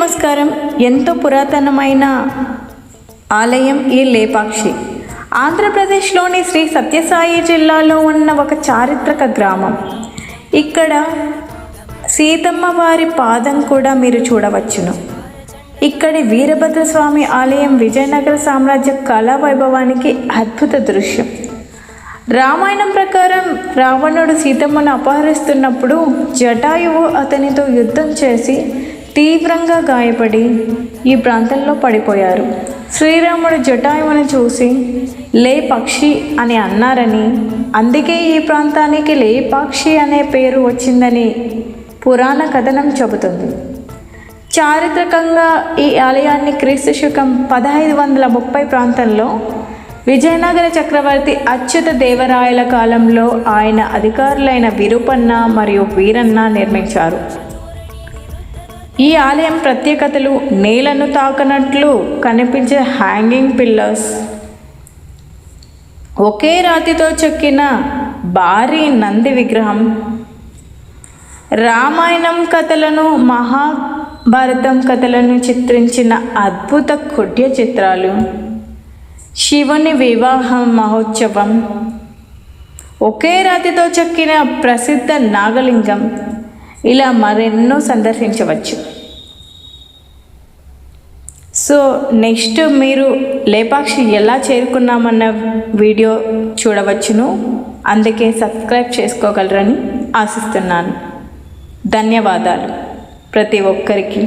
నమస్కారం. ఎంతో పురాతనమైన ఆలయం ఈ లేపాక్షి. ఆంధ్రప్రదేశ్లోని శ్రీ సత్యసాయి జిల్లాలో ఉన్న ఒక చారిత్రక గ్రామం. ఇక్కడ సీతమ్మ వారి పాదం కూడా మీరు చూడవచ్చును. ఇక్కడి వీరభద్రస్వామి ఆలయం విజయనగర సామ్రాజ్య కళా వైభవానికి అద్భుత దృశ్యం. రామాయణం ప్రకారం రావణుడు సీతమ్మను అపహరిస్తున్నప్పుడు జటాయువు అతనితో యుద్ధం చేసి తీవ్రంగా గాయపడి ఈ ప్రాంతంలో పడిపోయారు. శ్రీరాముడు జటాయువును చూసి లేపక్షి అని అన్నారని, అందుకే ఈ ప్రాంతానికి లేపాక్షి అనే పేరు వచ్చిందని పురాణ కథనం చెబుతుంది. చారిత్రకంగా ఈ ఆలయాన్ని క్రీస్తు శకం 1530 ప్రాంతంలో విజయనగర చక్రవర్తి అచ్యుత దేవరాయల కాలంలో ఆయన అధికారులైన విరూపన్న మరియు వీరన్న నిర్మించారు. ఈ ఆలయం ప్రత్యేకతలు నేలను తాకనట్లు కనిపించే హ్యాంగింగ్ పిల్లర్స్, ఒకే రాతితో చెక్కిన భారీ నంది విగ్రహం, రామాయణం కథలను మహాభారతం కథలను చిత్రించిన అద్భుత కుడ్య చిత్రాలు, శివుని వివాహ మహోత్సవం, ఒకే రాతితో చెక్కిన ప్రసిద్ధ నాగలింగం, ఇలా మరెన్నో సందర్శించవచ్చు. సో నెక్స్ట్ మీరు లేపాక్షి ఎలా చేరుకున్నామన్న వీడియో చూడవచ్చును. అందుకే సబ్స్క్రైబ్ చేసుకోగలరని ఆశిస్తున్నాను. ధన్యవాదాలు ప్రతి ఒక్కరికి.